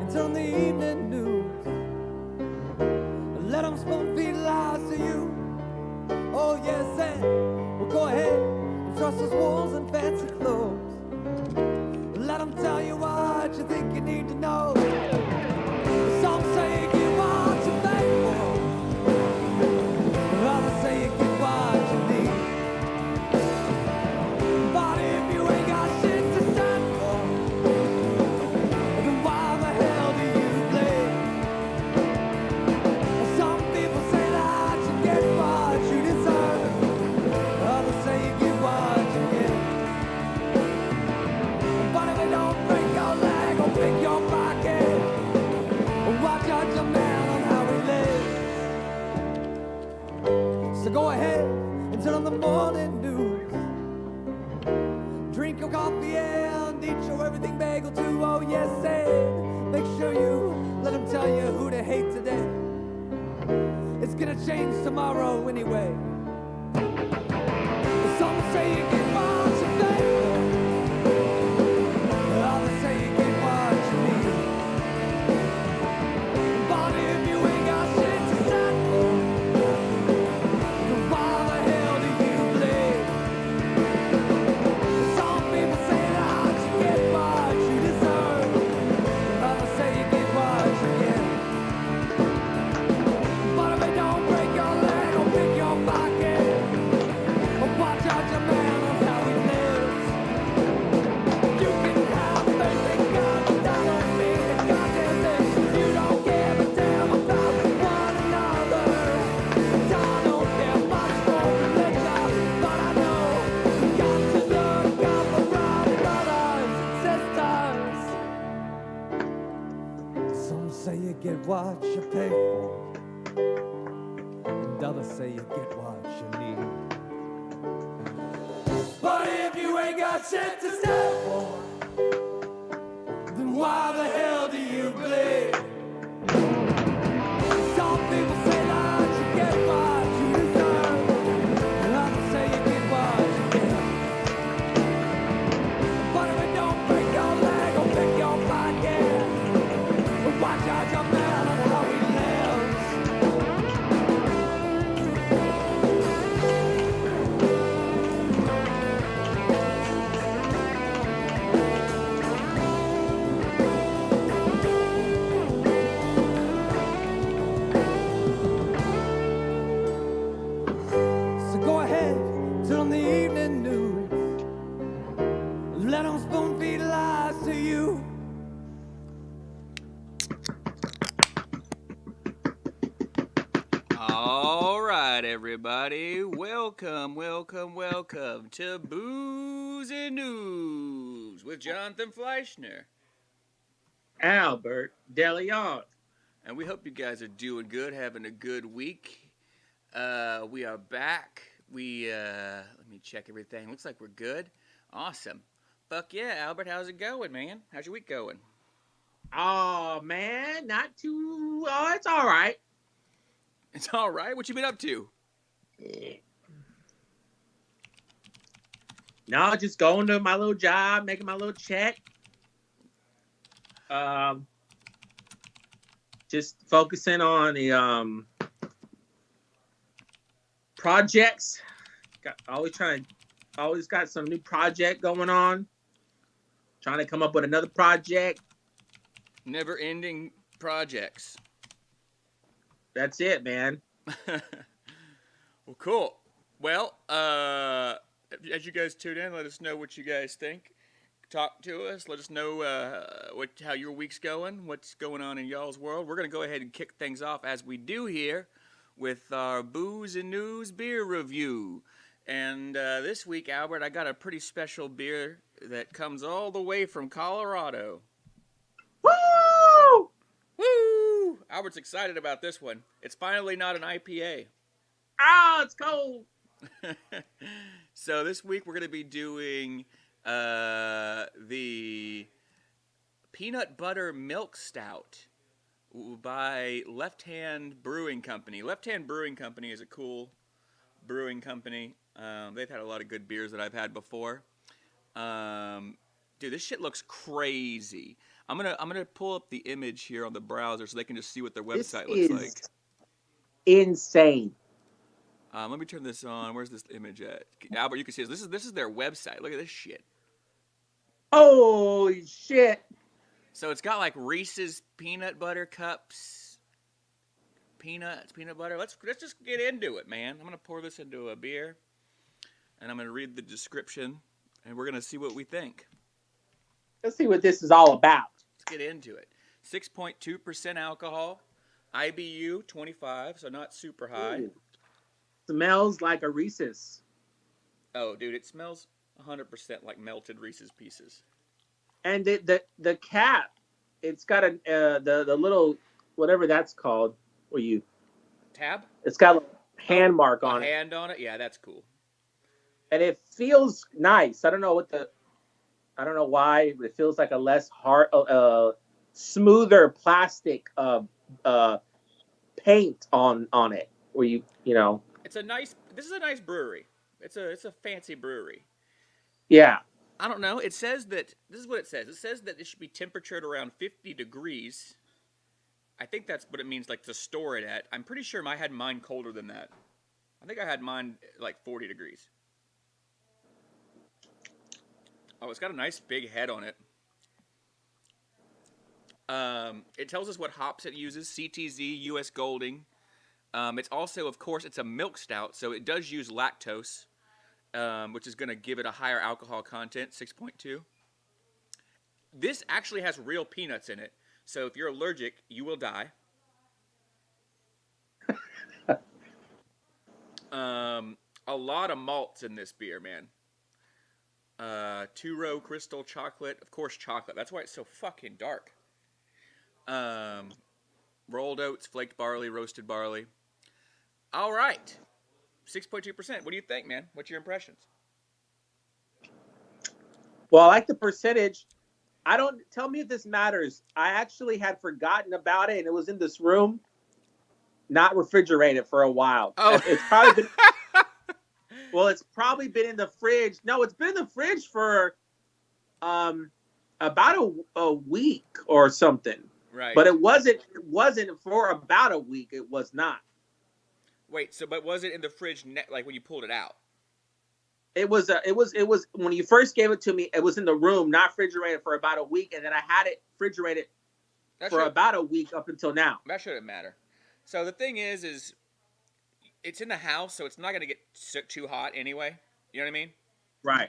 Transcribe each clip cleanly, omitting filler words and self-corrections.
until the evening news. Let them spoon feed lies to you. Oh yes, and well, go ahead and trust those wolves in fancy clothes. Let them tell you what you think you need to know. Some say you get what you pay for, others say you get what you need. But if you ain't got shit to stand for, then why the hell do you bleed? Some people say that you get what you deserve, others say you get what you get. But if it don't break your leg or pick your pocket, why judge a man on how he lives? So go ahead and turn on the morning news. Drink your coffee and eat your everything bagel too. Oh yes, and make sure you let them tell you who to hate today. It's gonna change tomorrow anyway. Some say you get what you pay for, others say you get what you need. But if you ain't got shit to stand for, then why the hell do you bleed? Some people say that you get what you deserve, others say you get what you get. But if it don't break your leg or pick your pocket, or watch out your man on how he lives. You can have faith in God, but that don't mean the goddamn thing. You don't give a damn about one another. I don't care much for religion, but I know we got to look out for our brothers and sisters. Some say you get what you pay for, and others say you get what you need. But if you ain't got shit to stand for, then why the hell do you bleed? Some people say that you get what you deserve, and others say you get what you get. But if it don't break your leg or pick your pocket, watch out your man on how he lives. So go ahead, turn on the evening news. Let them spoon feed lies to you. All right, everybody. Welcome to Booze and News with Jonathan Fleissner. Albert Deleon. And we hope you guys are doing good, having a good week. We are back. Let me check everything. Looks like we're good. Awesome. Fuck yeah, Albert. How's it going, man? How's your week going? Oh, man, not too... Oh, it's all right. It's all right. What you been up to? No, just going to my little job, making my little check. Just focusing on the projects. Always got some new project going on. Trying to come up with another project. Never-ending projects. That's it, man. Well, cool. Well, as you guys tune in, let us know what you guys think. Talk to us. Let us know how your week's going, what's going on in y'all's world. We're going to go ahead and kick things off as we do here with our Booze and News beer review. And this week, Albert, I got a pretty special beer that comes all the way from Colorado. Woo! Woo! Albert's excited about this one. It's finally not an IPA. Oh, it's cold. So this week we're going to be doing the Peanut Butter Milk Stout by Left Hand Brewing Company. Left Hand Brewing Company is a cool brewing company. They've had a lot of good beers that I've had before. Dude, this shit looks crazy. I'm gonna pull up the image here on the browser so they can just see what their website looks like. Insane. Let me turn this on. Where's this image at? Albert, you can see this. This is their website. Look at this shit. Holy shit. So it's got like Reese's peanut butter cups, peanuts, peanut butter. Let's just get into it, man. I'm gonna pour this into a beer, and I'm gonna read the description, and we're gonna see what we think. Let's see what this is all about. Let's get into it. 6.2% alcohol, IBU 25, so not super high. Ooh. Smells like a Reese's. Oh, dude, it smells 100% like melted Reese's Pieces. And the cap, it's got the little whatever that's called. Where you tab? It's got a hand mark on it. Hand on it? Yeah, that's cool. And it feels nice. I don't know why, but it feels like a less hard, smoother plastic paint on it. Where you know. This is a nice brewery. It's a fancy brewery. Yeah. I don't know. It says that, this is what it says. It says that it should be temperatured around 50 degrees. I think that's what it means, like, to store it at. I'm pretty sure I had mine colder than that. I think I had mine like 40 degrees. Oh, it's got a nice big head on it. It tells us what hops it uses, CTZ, US Golding. It's also, of course, it's a milk stout, so it does use lactose, which is going to give it a higher alcohol content, 6.2. This actually has real peanuts in it, so if you're allergic, you will die. A lot of malts in this beer, man. Two-row crystal chocolate. Of course, chocolate. That's why it's so fucking dark. Rolled oats, flaked barley, roasted barley. All right. 6.2%. What do you think, man? What's your impressions? Well, I like the percentage. Tell me if this matters. I actually had forgotten about it, and it was in this room, not refrigerated for a while. Oh. It's probably been... Well, it's probably been in the fridge. No, it's been in the fridge for about a week or something. Right. But it wasn't for about a week. It was not. Wait, but was it in the fridge like when you pulled it out? It was when you first gave it to me, it was in the room, not refrigerated, for about a week, and then I had it refrigerated for about a week up until now. That shouldn't matter. So the thing is it's in the house, so it's not going to get too hot anyway. You know what I mean? Right.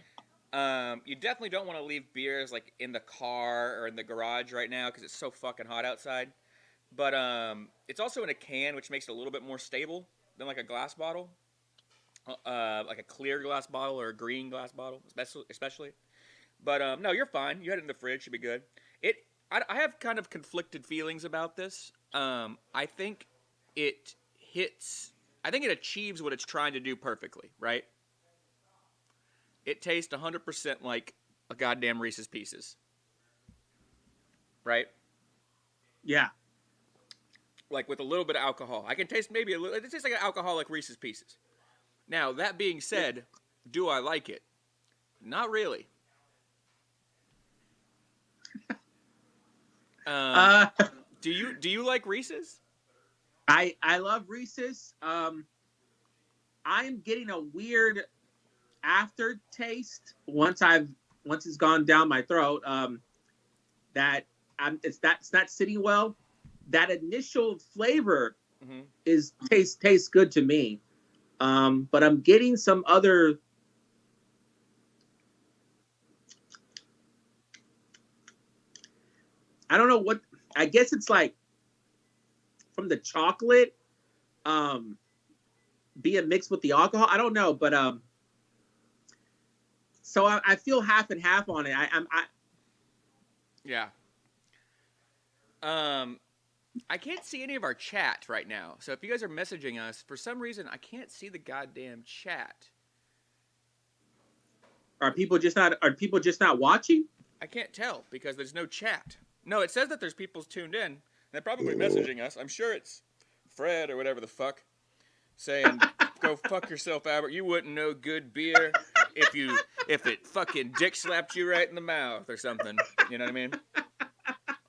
You definitely don't want to leave beers like in the car or in the garage right now because it's so fucking hot outside. But it's also in a can, which makes it a little bit more stable than like a glass bottle, like a clear glass bottle or a green glass bottle, especially. But no, you're fine. You had it in the fridge, should be good. I have kind of conflicted feelings about this. I think it achieves what it's trying to do perfectly, right? It tastes 100% like a goddamn Reese's Pieces. Right? Yeah. Like with a little bit of alcohol. I can taste maybe a little, it tastes like an alcoholic Reese's Pieces. Now, that being said, do I like it? Not really. Do you like Reese's? I love Reese's. I'm getting a weird aftertaste once it's gone down my throat. It's not sitting well. That initial flavor tastes good to me. But I'm getting some other. I don't know what. I guess it's like from the chocolate being mixed with the alcohol. I don't know, but so I feel half and half on it. Yeah. I can't see any of our chat right now. So if you guys are messaging us, for some reason I can't see the goddamn chat. Are people just not watching? I can't tell because there's no chat. No, it says that there's people tuned in. They're probably messaging us. I'm sure it's Fred or whatever the fuck saying, "Go fuck yourself, Albert. You wouldn't know good beer. if it fucking dick slapped you right in the mouth or something. You know what I mean?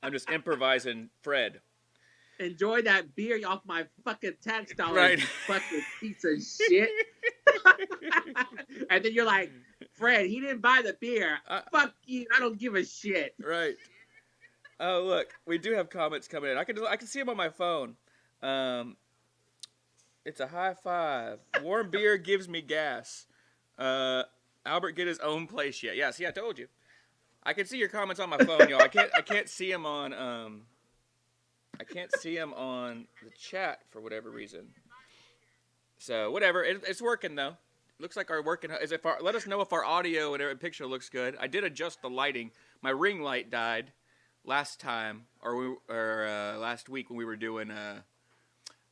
I'm just improvising Fred. Enjoy that beer off my fucking tax dollars, Right. you fucking piece of shit. And then you're like, Fred, he didn't buy the beer. Fuck you. I don't give a shit. Right. Oh, look, we do have comments coming in. I can see them on my phone. It's a high five. Warm beer gives me gas. Albert get his own place yet? Yeah, see, I told you. I can see your comments on my phone, y'all. I can't see them on I can't see them on the chat for whatever reason. So whatever, it's working though. Looks like our working is if let us know if our audio and picture looks good. I did adjust the lighting. My ring light died last time or last week when we were doing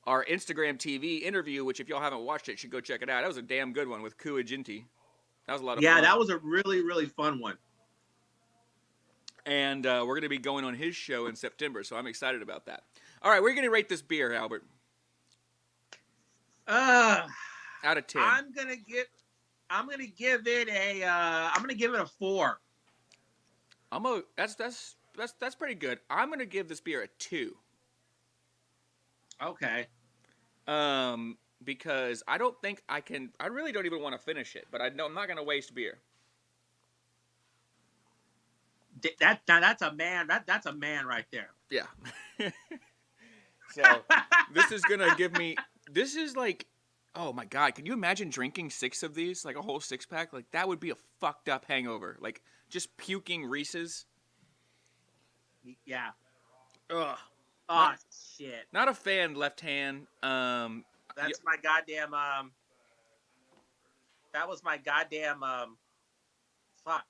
our Instagram TV interview, which if y'all haven't watched it, you should go check it out. That was a damn good one with Kua Ginty. That was a lot of fun. Yeah, that was a really, really fun one. And we're going to be going on his show in September, so I'm excited about that. All right, we're going to rate this beer, Albert. Out of 10. I'm gonna give it a 4. That's pretty good. I'm gonna give this beer a 2. Okay. Because I don't think I can. I really don't even want to finish it, but I know I'm not gonna waste beer. That's a man. That's a man right there. Yeah. So this is gonna give me. This is like, oh my god! Can you imagine drinking 6 of these, like a whole 6-pack? Like that would be a fucked up hangover. Like just puking Reese's. Yeah. Ugh. Oh shit. Not a fan. Left hand. That's my goddamn. That was my goddamn. Fuck.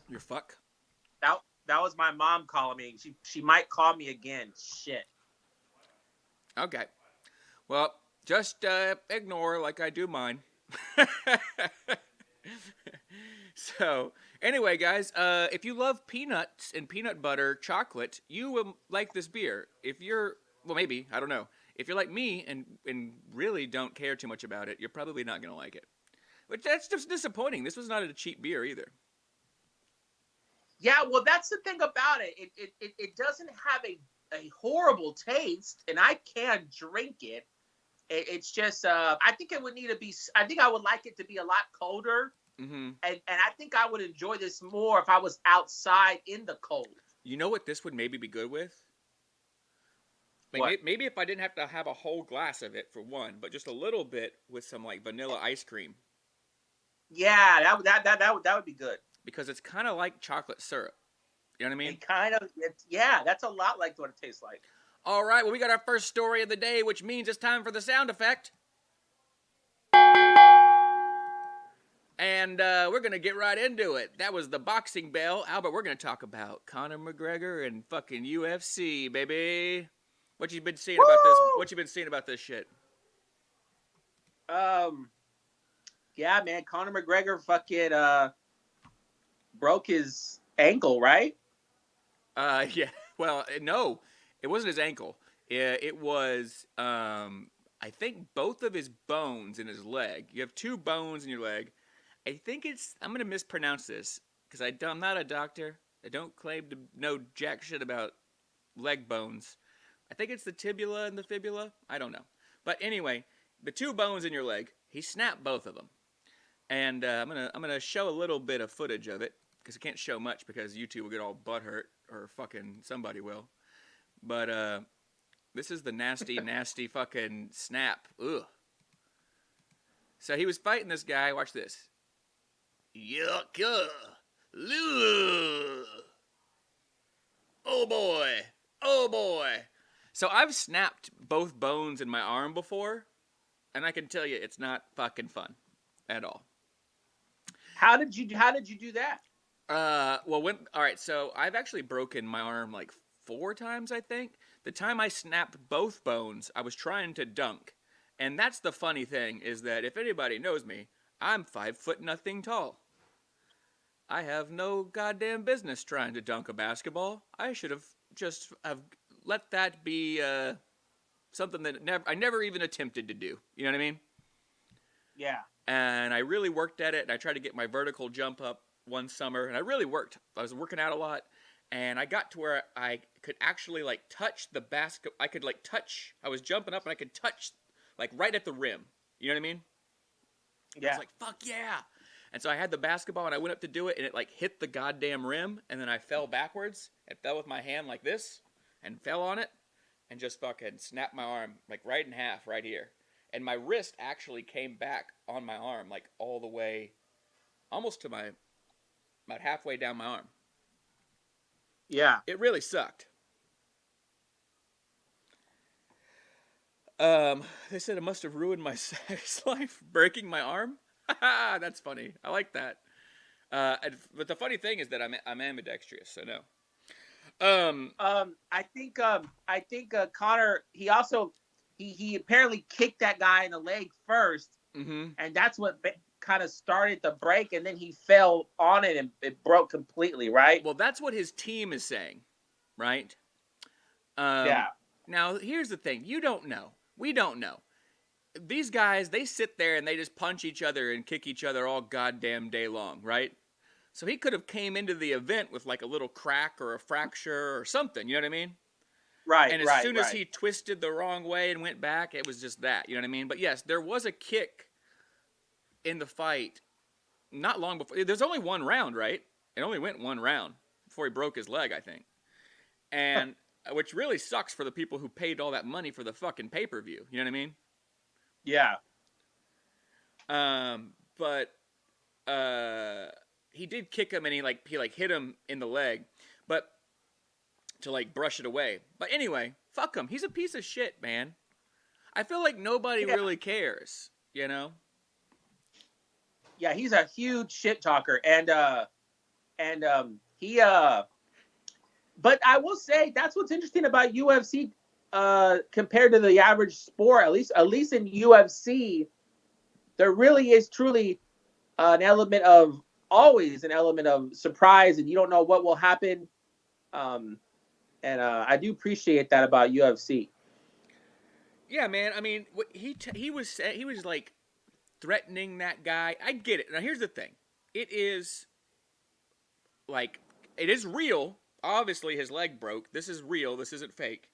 Your fuck. That was my mom calling me. She might call me again. Shit. Okay. Well, just ignore like I do mine. So, anyway, guys, if you love peanuts and peanut butter chocolate, you will like this beer. If you're, well, maybe, I don't know. If you're like me and really don't care too much about it, you're probably not going to like it. But that's just disappointing. This was not a cheap beer either. Yeah, well, that's the thing about it. It doesn't have a horrible taste, and I can drink it. It's just, I think it would need to be, I think I would like it to be a lot colder. Mm-hmm. And I think I would enjoy this more if I was outside in the cold. You know what this would maybe be good with? Like What? maybe if I didn't have to have a whole glass of it for one, but just a little bit with some like vanilla ice cream. Yeah, that would be good. Because it's kind of like chocolate syrup. You know what I mean? It kind of, yeah, that's a lot like what it tastes like. All right, well, we got our first story of the day, which means it's time for the sound effect. And we're going to get right into it. That was the boxing bell. Albert, we're going to talk about Conor McGregor and fucking UFC, baby. What you been seeing about this? What you been seeing about this shit? Yeah, man, Conor McGregor fucking broke his ankle, right? Yeah. Well, no, it wasn't his ankle. It was, I think, both of his bones in his leg. You have 2 bones in your leg. I think it's, I'm going to mispronounce this because I'm not a doctor. I don't claim to know jack shit about leg bones. I think it's the tibula and the fibula. I don't know. But anyway, the 2 bones in your leg, he snapped both of them. And I'm gonna show a little bit of footage of it because I can't show much because YouTube will get all butthurt or fucking somebody will. But this is the nasty, nasty fucking snap. Ugh. So he was fighting this guy. Watch this. Yuck. Oh boy. Oh boy. So I've snapped both bones in my arm before, and I can tell you it's not fucking fun at all. How did you do that? All right, so I've actually broken my arm like 4 times, I think. The time I snapped both bones, I was trying to dunk. And that's the funny thing, is that if anybody knows me, I'm 5'0" tall. I have no goddamn business trying to dunk a basketball. I should have just let that be something that I never even attempted to do. You know what I mean? Yeah. and I really worked at it, and I tried to get my vertical jump up one summer, and I really worked. I was working out a lot, and I got to where I could actually like touch the basket. I could like touch. I was jumping up, and I could touch like right at the rim. You know what I mean? I was like, fuck yeah. And so I had the basketball, and I went up to do it, and it like hit the goddamn rim, and then I fell backwards and fell with my hand like this and fell on it and just fucking snapped my arm like right in half right here. And my wrist actually came back on my arm like all the way almost to about halfway down my arm. Yeah. It really sucked. They said it must have ruined my sex life, breaking my arm. That's funny. I like that. But the funny thing is that I'm ambidextrous, so no. I think Connor. He also he apparently kicked that guy in the leg first, and that's what kind of started the break. And then he fell on it, and it broke completely. Right. Well, that's what his team is saying, right? Yeah. Now here's the thing: you don't know. We don't know. These guys, they sit there and they just punch each other and kick each other all goddamn day long, right? So he could have came into the event with like a little crack or a fracture or something, you know what I mean? Right. And as soon as he twisted the wrong way and went back, it was just that, you know what I mean? But yes, there was a kick in the fight not long before. There's only one round, right? It only went one round before he broke his leg, I think. And which really sucks for the people who paid all that money for the fucking pay-per-view, you know what I mean? Yeah. But he did kick him, and he hit him in the leg, but to like brush it away. But anyway, fuck him. He's a piece of shit, man. I feel like nobody really cares, you know? Yeah, he's a huge shit talker, and he But I will say that's what's interesting about UFC compared to the average sport. At least in UFC, there really is truly always an element of surprise, and you don't know what will happen. And I do appreciate that about UFC. Yeah, man. I mean, he was like threatening that guy. I get it. Now here's the thing: it is real. Obviously, his leg broke. This is real. This isn't fake.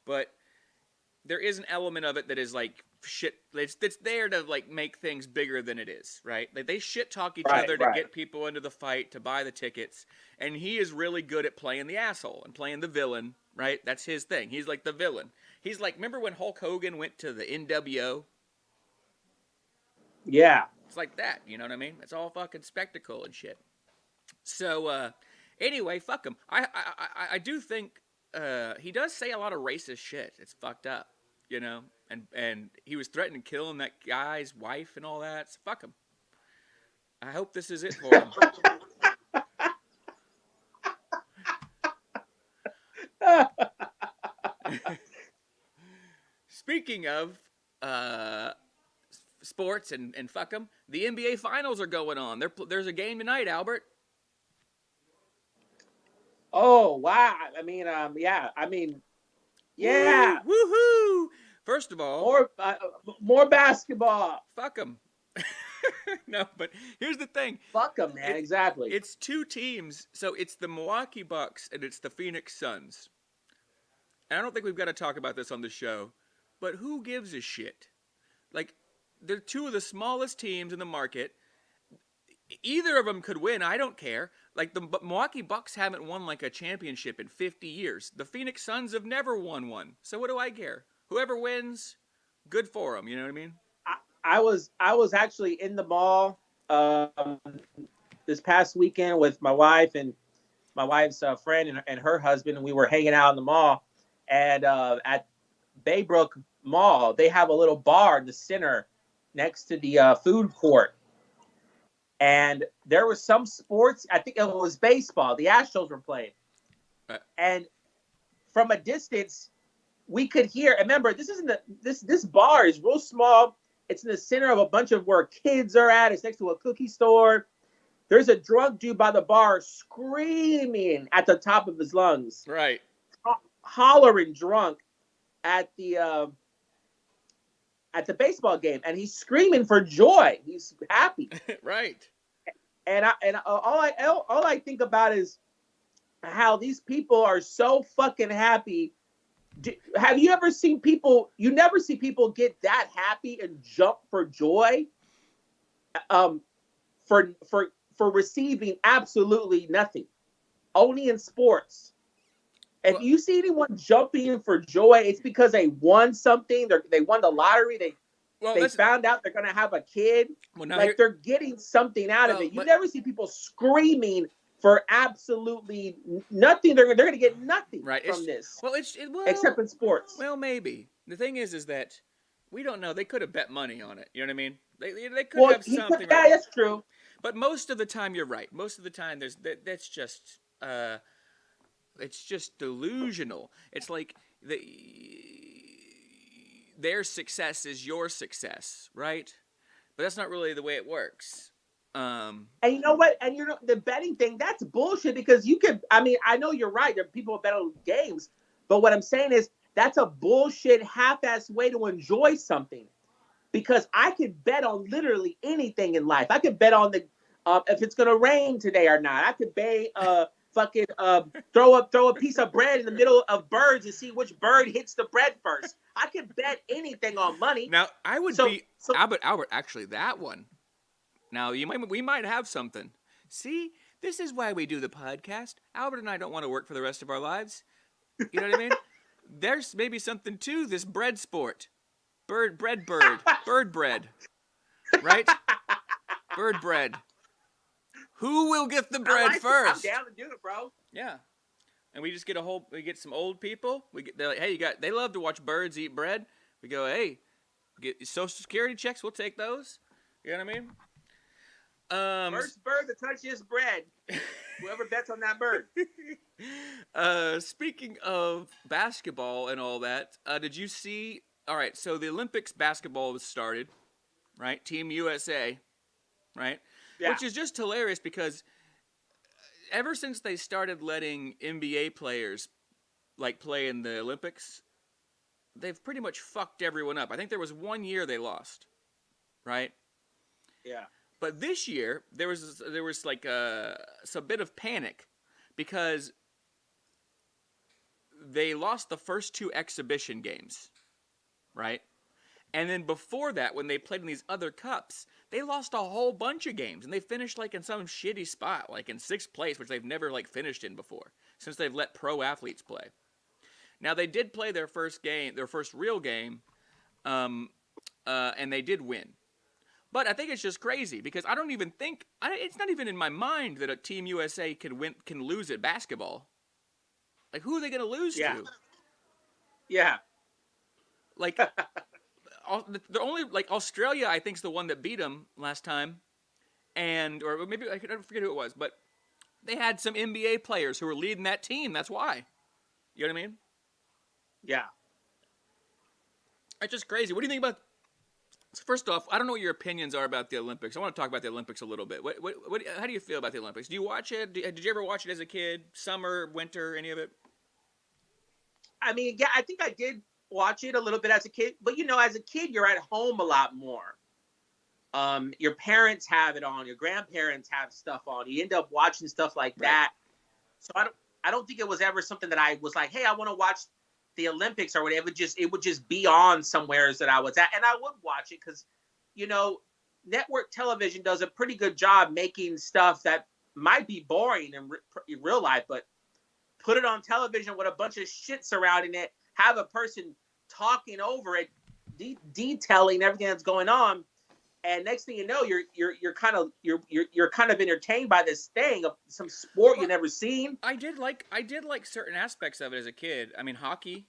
But there is an element of it that is like shit. It's there to like make things bigger than it is, right? Like they shit talk each other to get people into the fight, to buy the tickets. And he is really good at playing the asshole and playing the villain, right? That's his thing. He's like the villain. He's like, remember when Hulk Hogan went to the NWO? Yeah. It's like that, you know what I mean? It's all fucking spectacle and shit. So, anyway, fuck him. I do think he does say a lot of racist shit. It's fucked up, you know? And he was threatening killing that guy's wife and all that. So fuck him. I hope this is it for him. Speaking of sports and fuck them, the NBA Finals are going on. There's a game tonight, Albert. Oh wow! Yeah. Woohoo! First of all, more basketball. Fuck them. No, but here's the thing. Fuck them, man. Exactly. It's two teams, so it's the Milwaukee Bucks and it's the Phoenix Suns. And I don't think we've got to talk about this on the show, but who gives a shit? Like, they're two of the smallest teams in the market. Either of them could win. I don't care. Like, the Milwaukee Bucks haven't won, like, a championship in 50 years. The Phoenix Suns have never won one. So what do I care? Whoever wins, good for them. You know what I mean? I was actually in the mall this past weekend with my wife and my wife's friend and her husband, and we were hanging out in the mall. And at Baybrook Mall, they have a little bar in the center next to the food court. And there was some sports. I think it was baseball. The Astros were playing. And from a distance, we could hear. Remember, this bar is real small. It's in the center of a bunch of where kids are at. It's next to a cookie store. There's a drunk dude by the bar screaming at the top of his lungs. Right. Hollering drunk at the at the baseball game, and he's screaming for joy. He's happy. Right. And all I think about is how these people are so fucking happy. Have you ever seen people? You never see people get that happy and jump for joy. For receiving absolutely nothing, only in sports. If you see anyone jumping for joy, it's because they won something. They won the lottery. They found out they're gonna have a kid. Well, like they're getting something out of it. You never see people screaming for absolutely nothing. They're gonna get nothing from this. Well, except in sports. Well, maybe the thing is that we don't know. They could have bet money on it. You know what I mean? They could have something. Yeah, that's true. But most of the time, you're right. Most of the time, that's just it's just delusional. It's like their success is your success, right? But that's not really the way it works. And you know what? And the betting thing, that's bullshit because you can. I mean, I know you're right. There are people who bet on games, but what I'm saying is that's a bullshit, half-ass way to enjoy something. Because I could bet on literally anything in life. I could bet on the if it's gonna rain today or not. I could throw a piece of bread in the middle of birds and see which bird hits the bread first. I could bet anything on money. Now I would be Albert. Actually, that one. Now we might have something. See, this is why we do the podcast. Albert and I don't want to work for the rest of our lives. You know what I mean? There's maybe something to this bread sport. Bird bread, right? Bird bread. Who will get the bread first? I'm down to do it, bro. Yeah, and we just get we get some old people. They're like, hey, they love to watch birds eat bread. We go, hey, get Social Security checks. We'll take those. You know what I mean? First bird to touch his bread. Whoever bets on that bird. Speaking of basketball and all that, did you see? All right, so the Olympics basketball was started, right? Team USA, right? Yeah. Which is just hilarious because ever since they started letting NBA players play in the Olympics, they've pretty much fucked everyone up. I think there was 1 year they lost, right? Yeah. But this year there was like some bit of panic because they lost the first 2 exhibition games. Right? And then before that, when they played in these other cups, they lost a whole bunch of games. And they finished in some shitty spot, in 6th place, which they've never finished in before, since they've let pro athletes play. Now, they did play their first real game, and they did win. But I think it's just crazy, because I don't even think, it's not even in my mind that a Team USA can lose at basketball. Who are they going to lose to? Yeah. The only Australia, I think, is the one that beat them last time, or maybe I forget who it was, but they had some NBA players who were leading that team. That's why. You know what I mean? Yeah. It's just crazy. What do you think about? First off, I don't know what your opinions are about the Olympics. I want to talk about the Olympics a little bit. How do you feel about the Olympics? Do you watch it? Did you ever watch it as a kid? Summer, winter, any of it? I mean, yeah, I think I did watch it a little bit as a kid, but as a kid, you're at home a lot more. Your parents have it on, your grandparents have stuff on. You end up watching stuff like that. So I don't think it was ever something that I was like, hey, I want to watch the Olympics or whatever. It would just be on somewhere that I was at, and I would watch it because, network television does a pretty good job making stuff that might be boring in real life, but put it on television with a bunch of shit surrounding it. Have a person talking over it, detailing everything that's going on, and next thing you know, you're kind of entertained by this thing of some sport you've never seen. I did like certain aspects of it as a kid. I mean, hockey.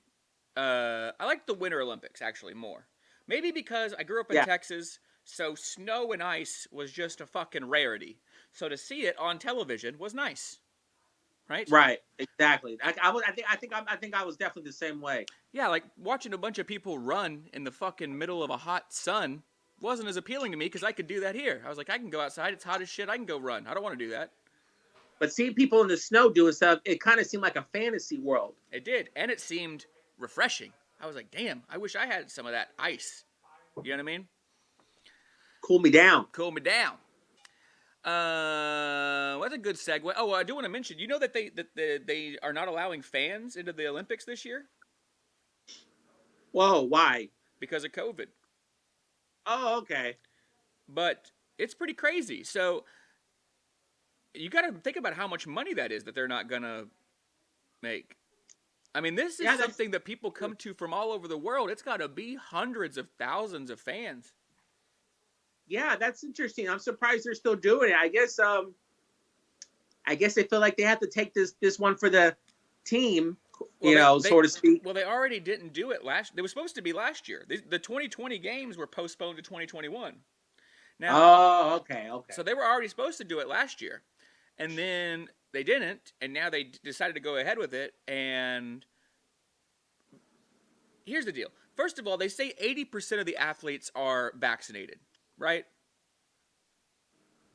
I liked the Winter Olympics actually more. Maybe because I grew up in Texas, so snow and ice was just a fucking rarity. So to see it on television was nice. Right, exactly. I think I was definitely the same way. Yeah, watching a bunch of people run in the fucking middle of a hot sun wasn't as appealing to me because I could do that here. I was like, I can go outside. It's hot as shit. I can go run. I don't want to do that. But seeing people in the snow doing stuff, it kind of seemed like a fantasy world. It did, and it seemed refreshing. I was like, damn, I wish I had some of that ice. You know what I mean? Cool me down. Cool me down. What's a good segue? Oh, I do want to mention. You know that they are not allowing fans into the Olympics this year Whoa, why? because of COVID. Oh, okay. But it's pretty crazy. So you got to think about how much money that is that they're not gonna make. I mean, this is something that people come to from all over the world. It's got to be hundreds of thousands of fans. Yeah, that's interesting. I'm surprised they're still doing it. I guess they feel like they have to take this one for the team, so to speak. Well, they already didn't do it last. It was supposed to be last year. The 2020 games were postponed to 2021. Now, okay. So they were already supposed to do it last year, and then they didn't, and now they decided to go ahead with it. And here's the deal. First of all, they say 80% of the athletes are vaccinated. Right?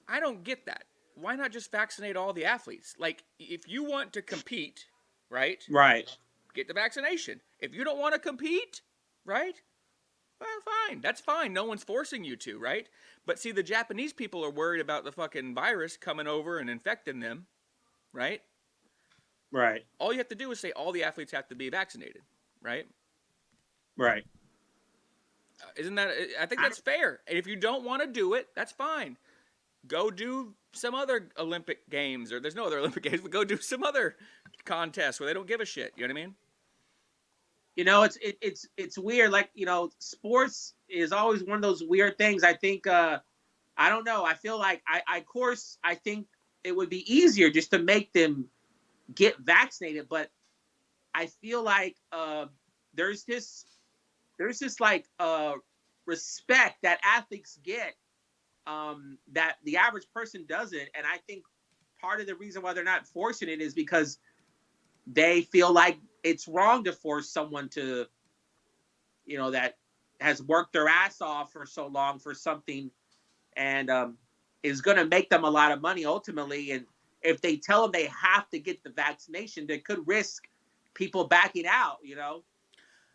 I don't get that. Why not just vaccinate all the athletes? Like, if you want to compete, right? Right. Get the vaccination. If you don't want to compete, right? Well, fine. That's fine. No one's forcing you to, right? But see, the Japanese people are worried about the fucking virus coming over and infecting them, right? Right. All you have to do is say all the athletes have to be vaccinated, right? Right. Isn't that? I think that's fair. And if you don't want to do it, that's fine. Go do some other Olympic games, or there's no other Olympic games, but go do some other contest where they don't give a shit. You know what I mean? It's weird. Like, sports is always one of those weird things. I think I don't know. I feel like I think it would be easier just to make them get vaccinated, but I feel like there's this like respect that athletes get that the average person doesn't, and I think part of the reason why they're not forcing it is because they feel like it's wrong to force someone to, that has worked their ass off for so long for something, and is going to make them a lot of money ultimately. And if they tell them they have to get the vaccination, they could risk people backing out.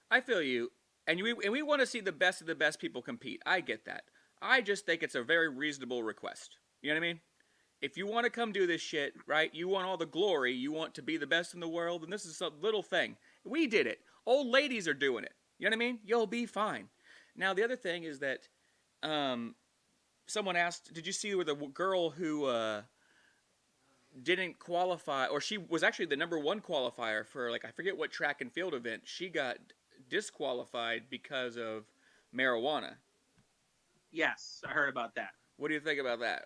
I feel you. And we want to see the best of the best people compete. I get that. I just think it's a very reasonable request. You know what I mean? If you want to come do this shit, right? You want all the glory. You want to be the best in the world. And this is a little thing. We did it. Old ladies are doing it. You know what I mean? You'll be fine. Now, the other thing is that someone asked, did you see where the girl who didn't qualify, or she was actually the number one qualifier for, like, I forget what track and field event, she got disqualified because of marijuana. Yes, I heard about that. What do you think about that?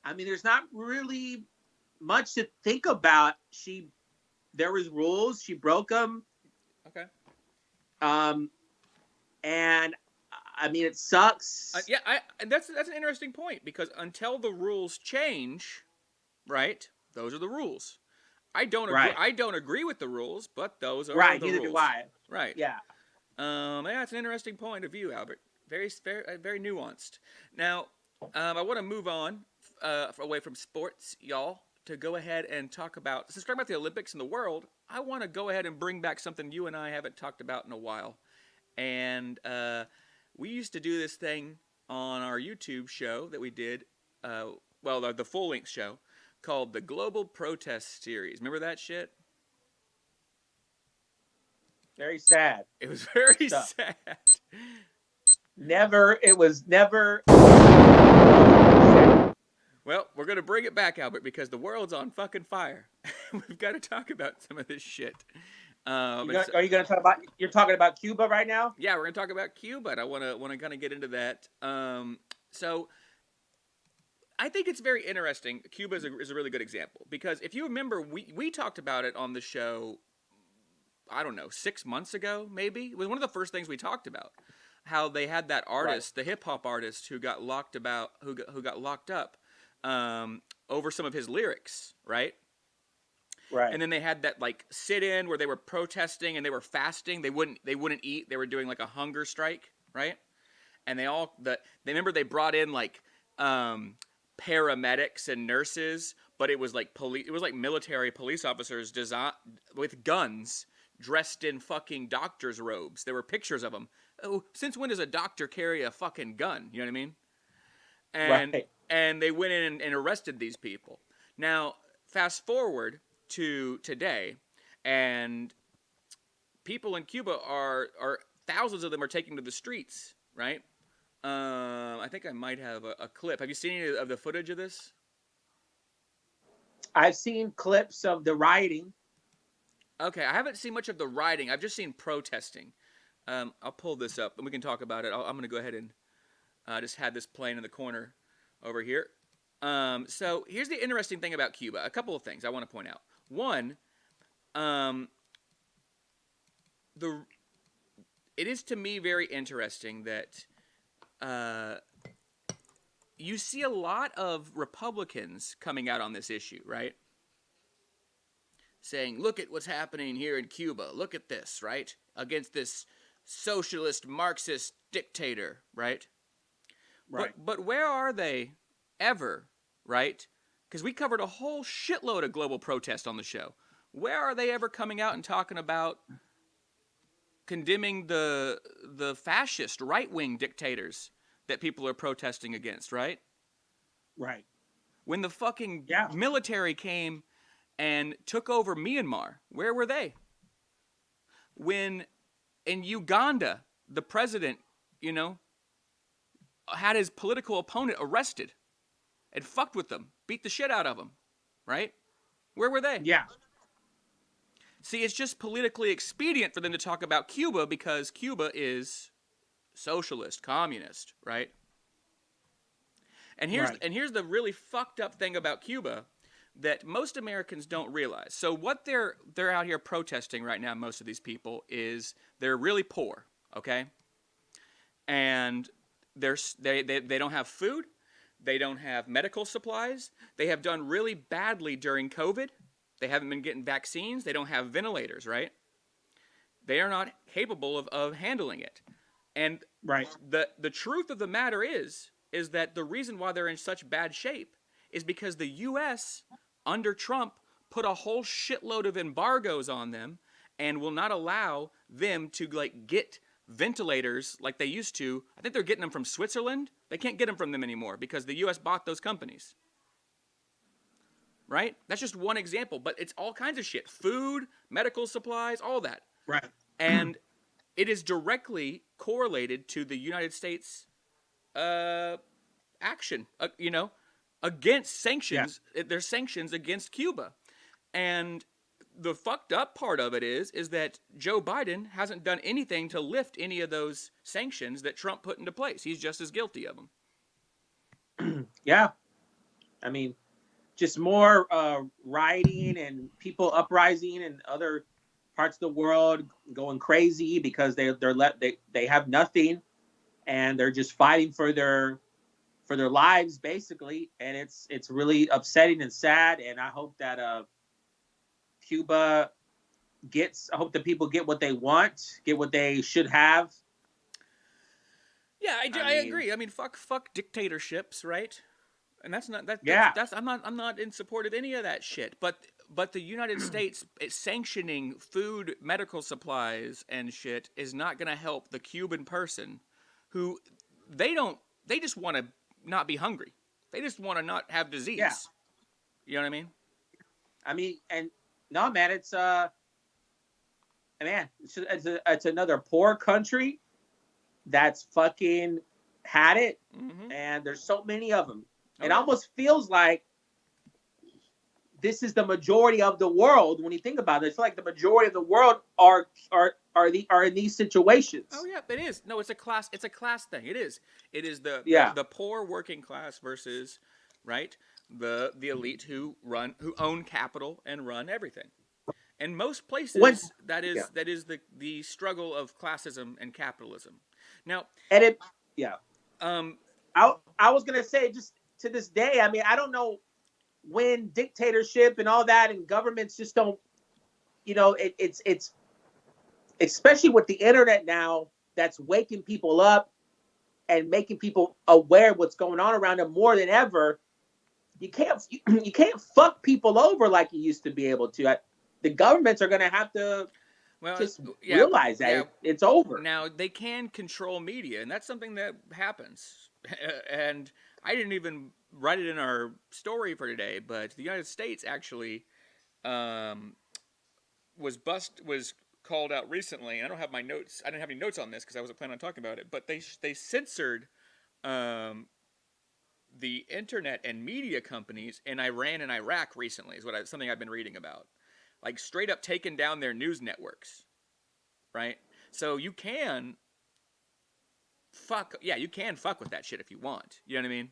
I mean, there's not really much to think about. There was rules. She broke them. Okay. And I mean, it sucks. And that's an interesting point, because until the rules change, right? Those are the rules. I don't agree. Right. I don't agree with the rules, but those are the rules. Neither do I. Right. Yeah. Yeah, it's an interesting point of view, Albert. Very nuanced. Now, I want to move on away from sports, y'all, to go ahead and talk about, since we're talking about the Olympics and the world, I want to go ahead and bring back something you and I haven't talked about in a while. And we used to do this thing on our YouTube show that we did, the full-length show, called the Global Protest Series. Remember that shit? Very sad. It was very sad. It was never. Well, we're going to bring it back, Albert, because the world's on fucking fire. We've got to talk about some of this shit. Are you going to talk about? You're talking about Cuba right now? Yeah, we're going to talk about Cuba. And I want to kind of get into that. So, I think it's very interesting. Cuba is a really good example, because if you remember, we talked about it on the show. I don't know, 6 months ago, maybe. It was one of the first things we talked about. How they had that artist, right, the hip hop artist, who got locked up over some of his lyrics, right? Right. And then they had that like sit-in where they were protesting and they were fasting. They wouldn't eat. They were doing like a hunger strike, right? And they remember they brought in like paramedics and nurses, but it was like military police officers with guns dressed in fucking doctor's robes. There were pictures of them. Oh, since when does a doctor carry a fucking gun? You know what I mean? And they went in and arrested these people. Now, fast forward to today, and people in Cuba are thousands of them are taking to the streets, right? I think I might have a clip. Have you seen any of the footage of this? I've seen clips of the rioting. Okay, I haven't seen much of the rioting. I've just seen protesting. I'll pull this up, and we can talk about it. I'm going to go ahead and just have this playing in the corner over here. So here's the interesting thing about Cuba. A couple of things I want to point out. One, it is to me very interesting that you see a lot of Republicans coming out on this issue, right? Saying, look at what's happening here in Cuba. Look at this, right? Against this socialist Marxist dictator, right? Right. But where are they ever, right? Because we covered a whole shitload of global protest on the show. Where are they ever coming out and talking about condemning the fascist right-wing dictators that people are protesting against, right? Right. When the fucking military came and took over Myanmar, where were they? When in Uganda, the president, had his political opponent arrested and fucked with them, beat the shit out of them, right? Where were they? Yeah. See, it's just politically expedient for them to talk about Cuba because Cuba is socialist, communist, right? And here's the really fucked up thing about Cuba that most Americans don't realize. So what they're out here protesting right now, most of these people, is they're really poor, okay? And they don't have food, they don't have medical supplies, they have done really badly during COVID. They haven't been getting vaccines. They don't have ventilators, right? They are not capable of handling it. And the truth of the matter is that the reason why they're in such bad shape is because the U.S., under Trump, put a whole shitload of embargoes on them and will not allow them to, get ventilators like they used to. I think they're getting them from Switzerland. They can't get them from them anymore because the U.S. bought those companies. Right? That's just one example, but it's all kinds of shit. Food, medical supplies, all that. Right. And it is directly correlated to the United States action, against sanctions. Yeah. There's sanctions against Cuba. And the fucked up part of it is that Joe Biden hasn't done anything to lift any of those sanctions that Trump put into place. He's just as guilty of them. Yeah. I mean, just more rioting and people uprising in other parts of the world going crazy because they have nothing and they're just fighting for their lives basically, and it's really upsetting and sad. And I hope that Cuba I hope the people get what they want, get what they should have. Yeah, I agree. I mean, fuck dictatorships, right? And that's not that. Yeah. That's I'm not in support of any of that shit. But the United States sanctioning food, medical supplies, and shit is not going to help the Cuban person, who they just want to not be hungry. They just want to not have disease. Yeah. You know what I mean? I mean, and no, man, it's another poor country that's fucking had it, and there's so many of them. It almost feels like this is the majority of the world when you think about it. It's like the majority of the world are in these situations. Oh yeah, it is. No, it's a class thing. It is the poor working class versus the elite who own capital and run everything. And most places that is the struggle of classism and capitalism. Now, I was gonna say, just to this day, I mean, I don't know when dictatorship and all that and governments just don't, it's especially with the internet now, that's waking people up and making people aware of what's going on around them more than ever. You can't fuck people over like you used to be able to. The governments are going to have to Well, just yeah, realize that yeah. it's over. Now they can control media, and that's something that happens. And I didn't even write it in our story for today, but the United States actually um, was called out recently. I don't have my notes. I didn't have any notes on this because I wasn't planning on talking about it. But they censored um, the internet and media companies in Iran and Iraq recently. Is something I've been reading about. Like straight up taking down their news networks, right? So you can you can fuck with that shit if you want. You know what I mean?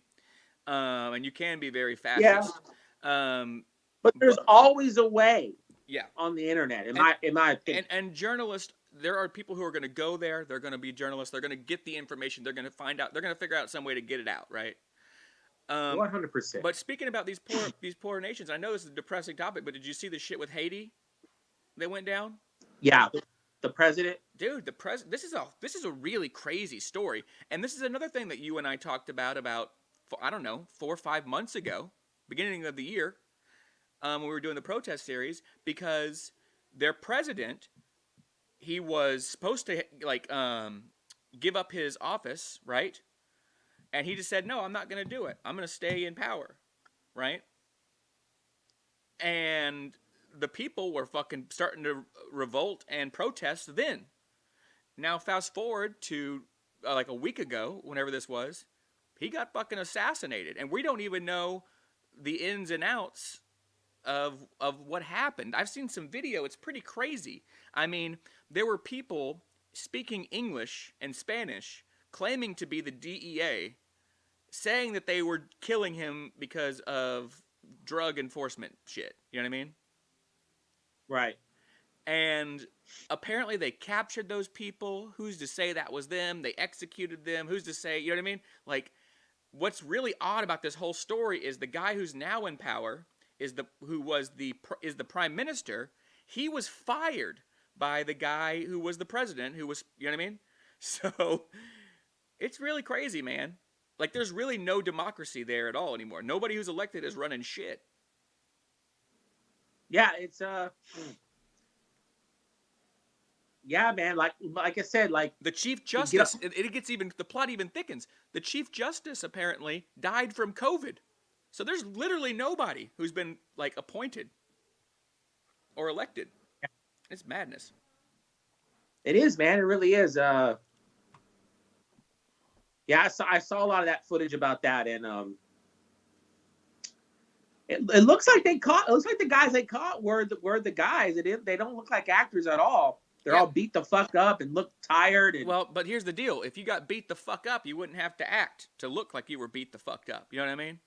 And you can be very Yeah, fascist. Um, but there's but always a way yeah, on the internet, and in my opinion. and journalists, there are people who are going to go there. They're going to be journalists. They're going to get the information. They're going to find out. They're going to figure out some way to get it out, right? 100%. But speaking about these poor nations, I know this is a depressing topic, but did you see the shit with Haiti that went down? Yeah, the president. Dude, this is a really crazy story, and this is another thing that you and I talked about I don't know 4 or 5 months ago, beginning of the year, when we were doing the protest series, because their president, he was supposed to give up his office, right? And he just said, no, I'm not going to do it. I'm going to stay in power, right? And the people were fucking starting to revolt and protest then. Now, fast forward to like a week ago, whenever this was, he got fucking assassinated. And we don't even know the ins and outs of what happened. I've seen some video. It's pretty crazy. I mean, there were people speaking English and Spanish claiming to be the DEA, saying that they were killing him because of drug enforcement shit. You know what I mean? Right. And apparently they captured those people. Who's to say that was them? They executed them. Who's to say, you know what I mean? Like, what's really odd about this whole story is the guy who's now in power is the prime minister. He was fired by the guy who was the president, who was, you know what I mean? So it's really crazy, man. Like, there's really no democracy there at all anymore. Nobody who's elected is running shit. Yeah, it's yeah, man. Like I said, like the Chief Justice, the plot even thickens. The Chief Justice apparently died from COVID. So there's literally nobody who's been like appointed or elected. It's madness. It is, man. It really is. Yeah, I saw a lot of that footage about that, and it looks like they caught. It looks like the guys they caught were the guys. They don't look like actors at all. They're all beat the fuck up and look tired. And, well, but here's the deal: if you got beat the fuck up, you wouldn't have to act to look like you were beat the fuck up. You know what I mean?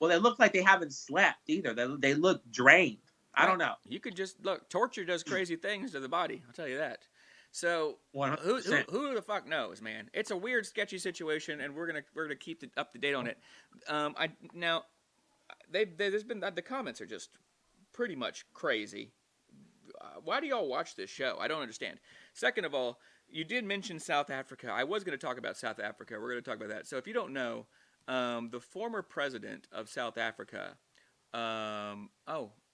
Well, they look like they haven't slept either. They look drained. I don't know. You could just look. Torture does crazy things to the body. I'll tell you that. So who the fuck knows, man? It's a weird, sketchy situation, and we're gonna keep up to date on it. There's been the comments are just pretty much crazy. Why do y'all watch this show? I don't understand. Second of all, you did mention South Africa. I was going to talk about South Africa. We're going to talk about that. So if you don't know, the former president of South Africa, the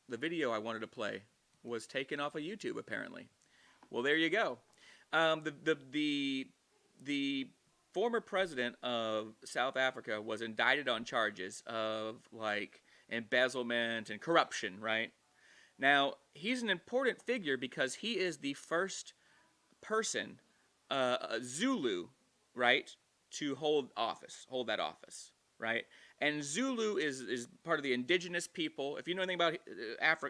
video I wanted to play was taken off of YouTube apparently. Well, there you go. The former president of South Africa was indicted on charges of like embezzlement and corruption, right? Now, he's an important figure because he is the first person, Zulu, right, to hold that office, right? And Zulu is part of the indigenous people. If you know anything about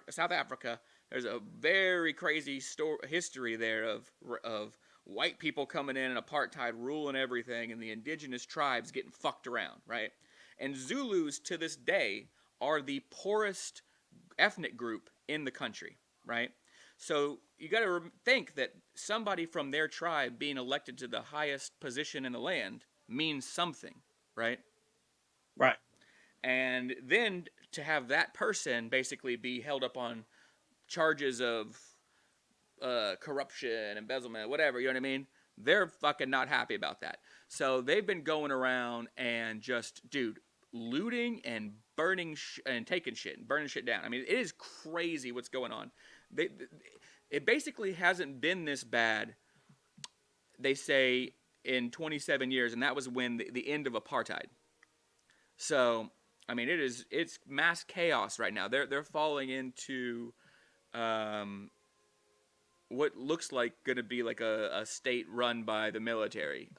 South Africa, there's a very crazy history there of white people coming in and apartheid ruling everything, and the indigenous tribes getting fucked around, right? And Zulus to this day are the poorest ethnic group in the country, right? So you got to think that somebody from their tribe being elected to the highest position in the land means something, right? Right. And then to have that person basically be held up on charges of corruption, embezzlement, whatever, you know what I mean? They're fucking not happy about that. So they've been going around and just, dude, looting and burning and taking shit and burning shit down. I mean, it is crazy what's going on. It basically hasn't been this bad, they say, in 27 years, and that was when the end of apartheid. So, I mean, it's mass chaos right now. They're falling into what looks like going to be like a state run by the military,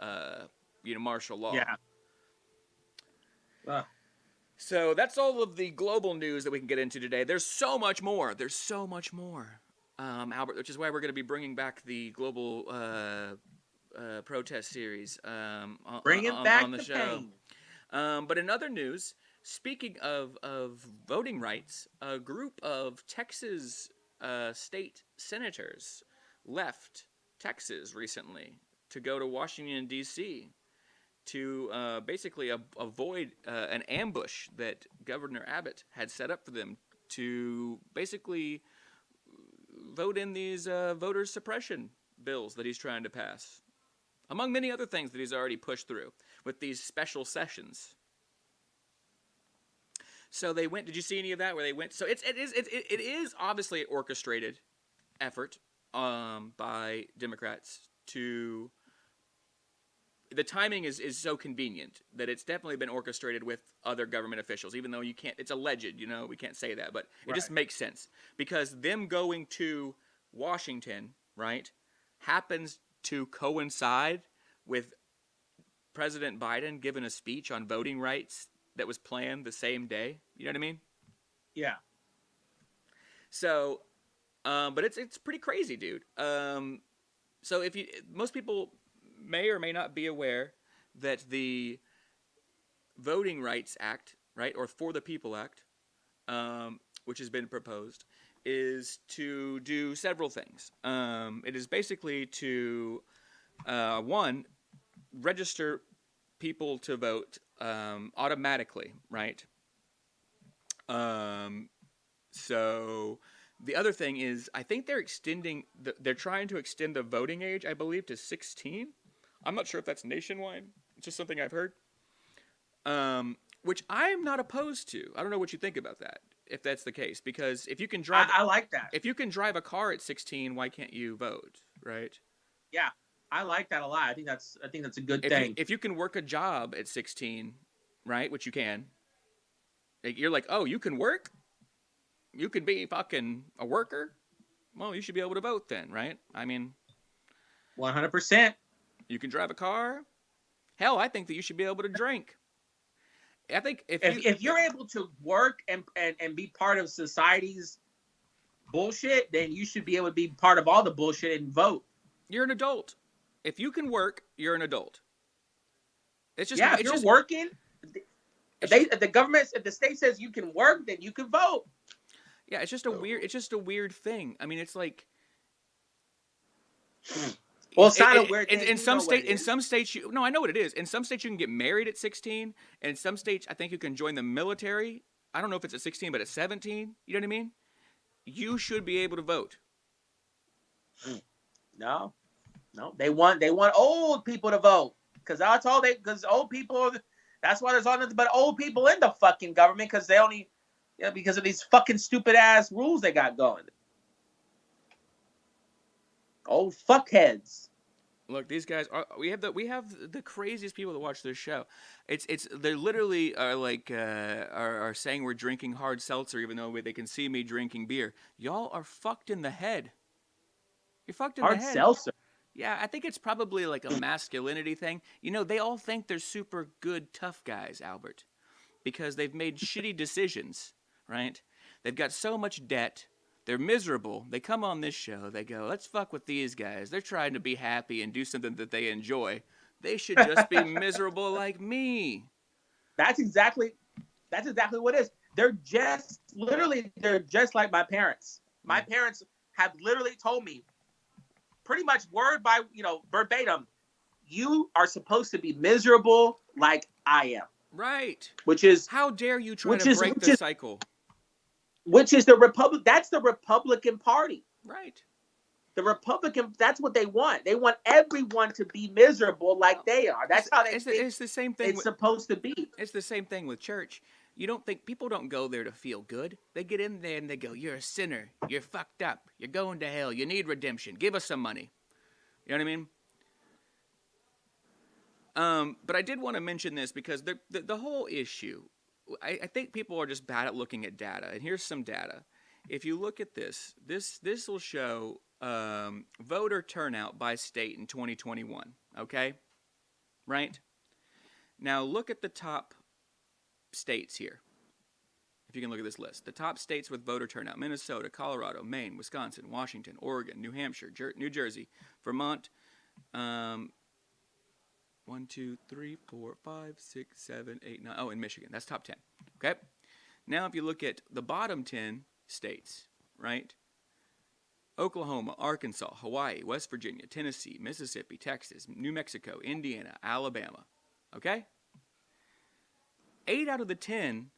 martial law. Yeah. So that's all of the global news that we can get into today. There's so much more. Albert, which is why we're going to be bringing back the global protest series Bringing back on the show. But in other news, speaking of voting rights, a group of Texas state senators left Texas recently to go to Washington, D.C. to basically avoid an ambush that Governor Abbott had set up for them to basically vote in these voter suppression bills that he's trying to pass, among many other things that he's already pushed through with these special sessions. So they went. Did you see any of that? Where they went? So it is obviously an orchestrated effort by Democrats to. The timing is so convenient that it's definitely been orchestrated with other government officials, even though you can't. It's alleged, we can't say that, but it just makes sense because them going to Washington, right, happens to coincide with President Biden giving a speech on voting rights that was planned the same day. You know what I mean? Yeah. So, but it's pretty crazy, dude. So most people may or may not be aware that the Voting Rights Act, right, or For the People Act, which has been proposed, is to do several things. It is basically to, one, register people to vote automatically, right? So the other thing is, I think they're they're trying to extend the voting age, I believe, to 16. I'm not sure if that's nationwide. It's just something I've heard. Which I'm not opposed to. I don't know what you think about that, if that's the case. Because if you can drive... I like that. If you can drive a car at 16, why can't you vote, right? Yeah, I like that a lot. I think that's a good thing. If you can work a job at 16, right, which you can, you're like, oh, you can work? You can be fucking a worker? Well, you should be able to vote then, right? I mean... 100%. You can drive a car? Hell, I think that you should be able to drink. I think if you're able to work and be part of society's bullshit, then you should be able to be part of all the bullshit and vote. You're an adult. If you can work, you're an adult. It's just if you're working, if the state says you can work, then you can vote. Yeah, it's just a weird thing. I mean, it's like. Well, it's not a weird thing. In some states, I know what it is. In some states, you can get married at 16, and in some states, I think you can join the military. I don't know if it's at 16, but at 17. You know what I mean? You should be able to vote. No, they want old people to vote because old people. That's why there's all nothing but old people in the fucking government because because of these fucking stupid ass rules they got going. Old fuckheads. Look, these guys we have the craziest people that watch this show. They literally are like are saying we're drinking hard seltzer even though they can see me drinking beer. Y'all are fucked in the head. You're fucked in the head. Hard seltzer. Yeah, I think it's probably like a masculinity thing. They all think they're super good tough guys, Albert, because they've made shitty decisions, right? They've got so much debt. They're miserable. They come on this show. They go, let's fuck with these guys. They're trying to be happy and do something that they enjoy. They should just be miserable like me. That's exactly what it is. They're just like my parents. My parents have literally told me pretty much word by, verbatim, you are supposed to be miserable like I am. Right. Which is... How dare you try to break the cycle? Which is the Republic. That's the Republican Party. Right. The Republican. That's what they want. They want everyone to be miserable like they are. That's how they think it's the same thing. It's supposed to be. It's the same thing with church. You don't think people don't go there to feel good? They get in there and they go, "You're a sinner. You're fucked up. You're going to hell. You need redemption. Give us some money." You know what I mean? But I did want to mention this because the whole issue, I think people are just bad at looking at data. And here's some data. If you look at this will show voter turnout by state in 2021. Okay? Right? Now look at the top states here. If you can look at this list. The top states with voter turnout: Minnesota, Colorado, Maine, Wisconsin, Washington, Oregon, New Hampshire, New Jersey, Vermont, 1, 2, 3, 4, 5, 6, 7, 8, 9. Oh, and Michigan. That's top 10. Okay? Now, if you look at the bottom 10 states, right? Oklahoma, Arkansas, Hawaii, West Virginia, Tennessee, Mississippi, Texas, New Mexico, Indiana, Alabama. Okay? 8 out of the 10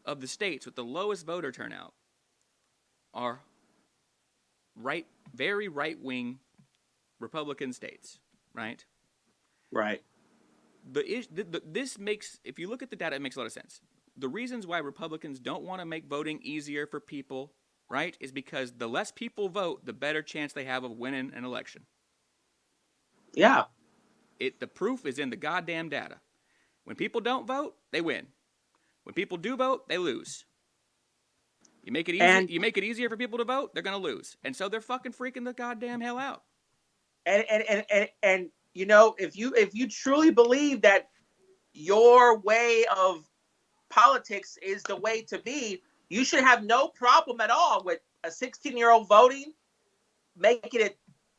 of the states with the lowest voter turnout are very right-wing Republican states. Right? Right. This makes, if you look at the data, it makes a lot of sense. The reasons why Republicans don't want to make voting easier for people, right, is because the less people vote, the better chance they have of winning an election. Yeah. The proof is in the goddamn data. When people don't vote, they win. When people do vote, they lose. You make it easy. You make it easier for people to vote, they're gonna lose, and so they're fucking freaking the goddamn hell out. And you know, if you truly believe that your way of politics is the way to be, you should have no problem at all with a 16-year-old voting, making it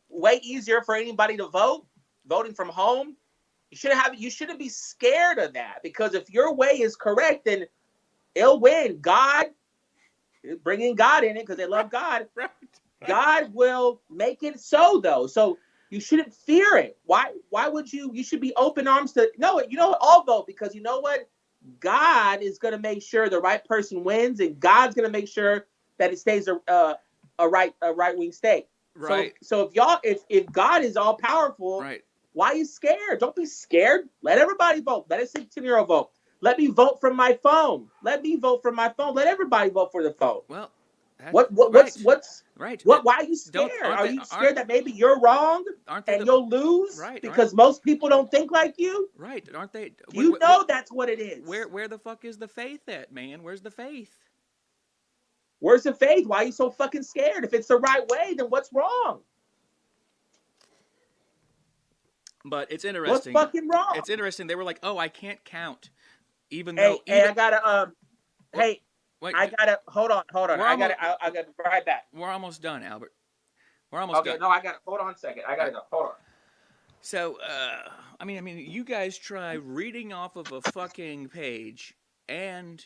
way easier for anybody to vote, voting from home. You shouldn't be scared of that, because if your way is correct, then it'll win. God, bringing God in it because they love God. Right. God will make it so, though. So you shouldn't fear it. Why would you? You should be open arms to, no, you know what? I'll vote, because you know what? God is going to make sure the right person wins, and God's going to make sure that it stays a right-wing state. Right. So if God is all powerful, right, why are you scared? Don't be scared. Let everybody vote. Let a 16-year-old vote. Let me vote from my phone. Let me vote from my phone. Let everybody vote for the phone. Well, what's right? Why are you scared? Are you scared that maybe you're wrong and you'll lose? Right. Because most people don't think like you? Right. Aren't they? You know that's what it is. Where the fuck is the faith at, man? Where's the faith? Where's the faith? Why are you so fucking scared? If it's the right way, then what's wrong? But it's interesting. What's fucking wrong? It's interesting. They were like, "Oh, I can't count," even though. Hey, I gotta. Wait, I gotta. Hold on. I gotta right back. We're almost done, Albert. We're almost done. Okay, no, I got. Hold on a second. I gotta go. Hold on. So, I mean, you guys try reading off of a fucking page and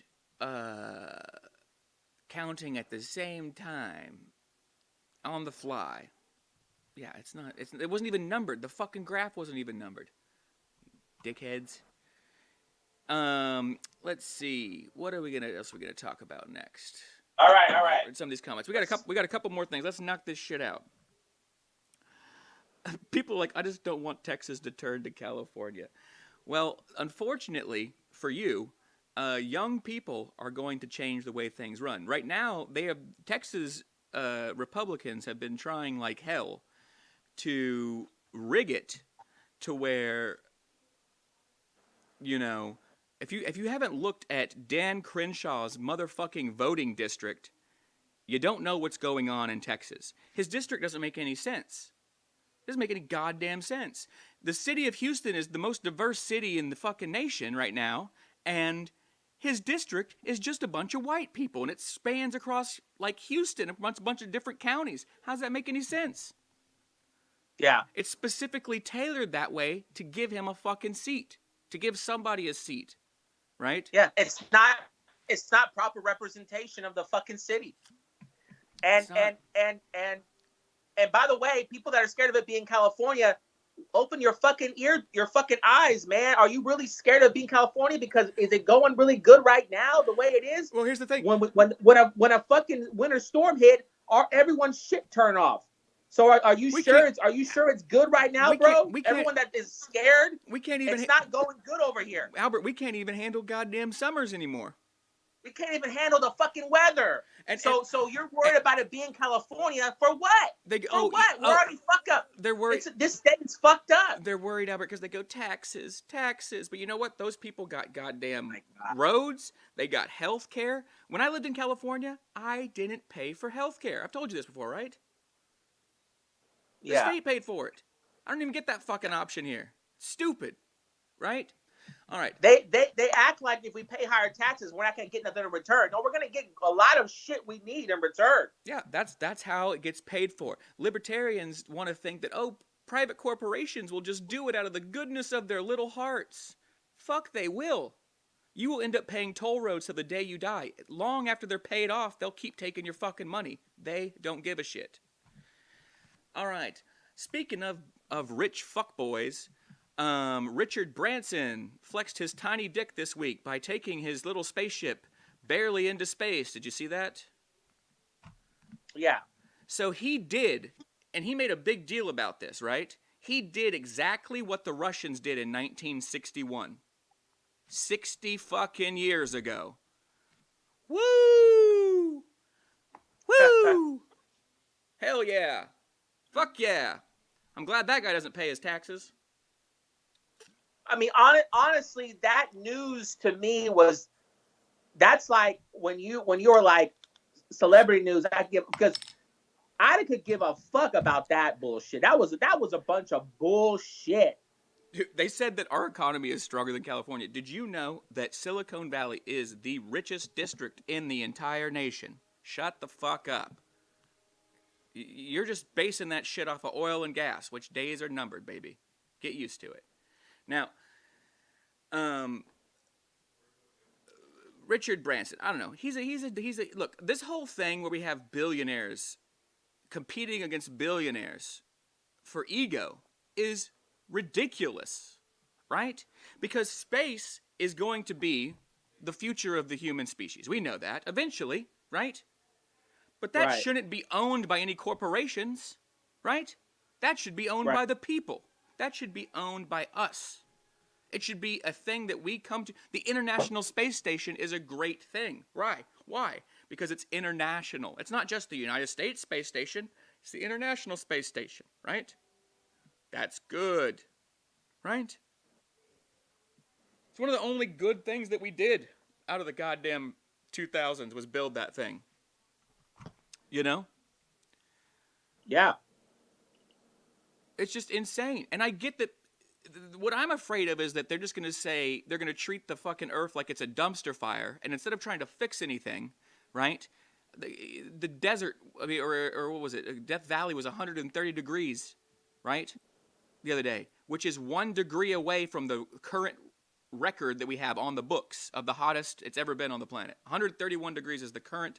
counting at the same time on the fly. Yeah, it wasn't even numbered. The fucking graph wasn't even numbered. Dickheads. Let's see. What else are we gonna talk about next? All right. Some of these comments. We got a couple more things. Let's knock this shit out. People are like, I just don't want Texas to turn to California. Well, unfortunately for you, young people are going to change the way things run. Right now, Texas Republicans have been trying like hell to rig it to where, you know, if you haven't looked at Dan Crenshaw's motherfucking voting district, you don't know what's going on in Texas. His district doesn't make any sense. It doesn't make any goddamn sense. The city of Houston is the most diverse city in the fucking nation right now, and his district is just a bunch of white people, and it spans across, like, Houston, a bunch of different counties. How does that make any sense? Yeah. It's specifically tailored that way to give him a fucking seat, to give somebody a seat, right? Yeah, it's not proper representation of the fucking city. And by the way, people that are scared of it being California, open your fucking eyes, man. Are you really scared of being California? Because is it going really good right now the way it is? Well, here's the thing. When a fucking winter storm hit, everyone's shit turned off. So are you We sure can't- are you sure it's good right now, we can't- bro? we can't- Everyone that is scared, We can't even. it's not going good over here. Albert, we can't even handle goddamn summers anymore. We can't even handle the fucking weather. And So you're worried about it being California for what? For what? We're already fucked up. They're worried. This state's fucked up. They're worried, Albert, because they go taxes. But you know what? Those people got goddamn my God. roads. They got health care. When I lived in California, I didn't pay for health care. I've told you this before, right? The Yeah. state paid for it. I don't even get that fucking option here. Stupid, right? All right. They act like if we pay higher taxes, we're not going to get nothing in return. No, we're going to get a lot of shit we need in return. Yeah, that's how it gets paid for. Libertarians want to think that, oh, private corporations will just do it out of the goodness of their little hearts. Fuck, they will. You will end up paying toll roads till the day you die. Long after they're paid off, they'll keep taking your fucking money. They don't give a shit. All right. Speaking of rich fuckboys, Richard Branson flexed his tiny dick this week by taking his little spaceship barely into space. Did you see that? Yeah. So he did, and he made a big deal about this, right? He did exactly what the Russians did in 1961. 60 fucking years ago. Woo! Woo! Hell yeah. Fuck yeah. I'm glad that guy doesn't pay his taxes. I mean, honestly, that news to me that's like when you're like celebrity news. Because I could give a fuck about that bullshit. That was a bunch of bullshit. Dude, they said that our economy is stronger than California. Did you know that Silicon Valley is the richest district in the entire nation? Shut the fuck up. You're just basing that shit off of oil and gas, which days are numbered, baby. Get used to it. Now, Richard Branson, I don't know. He's a look, this whole thing where we have billionaires competing against billionaires for ego is ridiculous, right? Because space is going to be the future of the human species. We know that eventually, right? But that Right. shouldn't be owned by any corporations, right? That should be owned Right. by the people. That should be owned by us. It should be a thing that we come to. The International Space Station is a great thing. Right? Why? Because it's international. It's not just the United States Space Station. It's the International Space Station, right? That's good, right? It's one of the only good things that we did out of the goddamn 2000s was build that thing. You know? Yeah. It's just insane. And I get that. What I'm afraid of is that they're just going to say, they're going to treat the fucking Earth like it's a dumpster fire. And instead of trying to fix anything, right? The desert, I mean, or what was it? Death Valley was 130 degrees, right? The other day, which is 1 degree away from the current record that we have on the books of the hottest it's ever been on the planet. 131 degrees is the current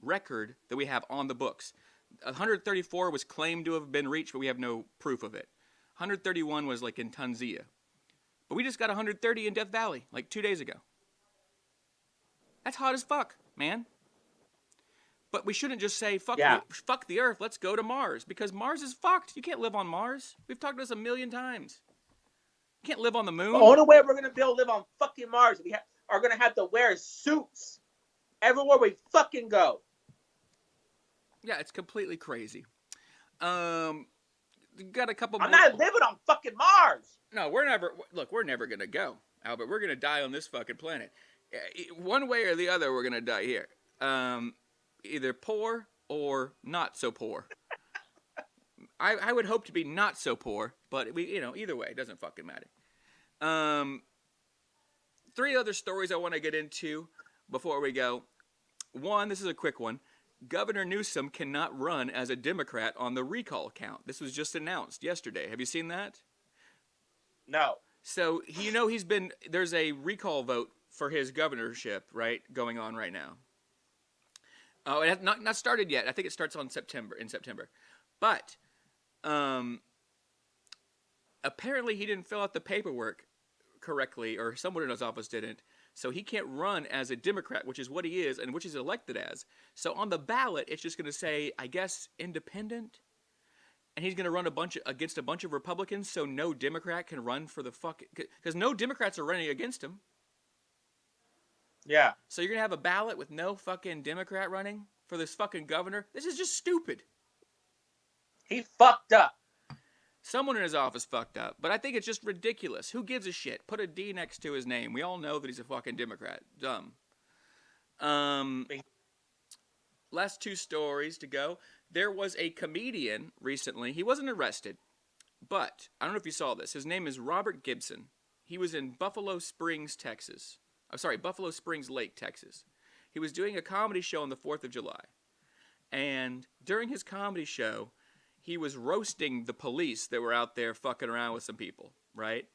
record that we have on the books. 134 was claimed to have been reached, but we have no proof of it. 131 was like in Tanzania. But we just got 130 in Death Valley like 2 days ago. That's hot as fuck, man. But we shouldn't just say, fuck the Earth, let's go to Mars. Because Mars is fucked. You can't live on Mars. We've talked about this a million times. You can't live on the moon. The only way we're going to be able to live on fucking Mars, we are going to have to wear suits everywhere we fucking go. Yeah, it's completely crazy. Got a couple I'm more. not living on fucking Mars. No, we're never going to go, Albert. We're going to die on this fucking planet. One way or the other, we're going to die here. Either poor or not so poor. I would hope to be not so poor, but either way, it doesn't fucking matter. 3 other stories I want to get into before we go. One, this is a quick one. Governor Newsom cannot run as a Democrat on the recall count. This was just announced yesterday. Have you seen that? No. So, there's a recall vote for his governorship, right, going on right now. Oh, it has not started yet. I think it starts in September. But, apparently he didn't fill out the paperwork correctly, or someone in his office didn't. So he can't run as a Democrat, which is what he is, and which he's elected as. So on the ballot, it's just going to say, I guess, independent. and he's going to run against a bunch of Republicans, so no Democrat can run for the because no Democrats are running against him. Yeah. So you're going to have a ballot with no fucking Democrat running for this fucking governor? This is just stupid. He fucked up. Someone in his office fucked up, but I think it's just ridiculous. Who gives a shit? Put a D next to his name. We all know that he's a fucking Democrat. Dumb. Last 2 stories to go. There was a comedian recently. He wasn't arrested, but I don't know if you saw this. His name is Robert Gibson. He was in Buffalo Springs, Texas. Buffalo Springs Lake, Texas. He was doing a comedy show on the 4th of July. And during his comedy show, he was roasting the police that were out there fucking around with some people, right?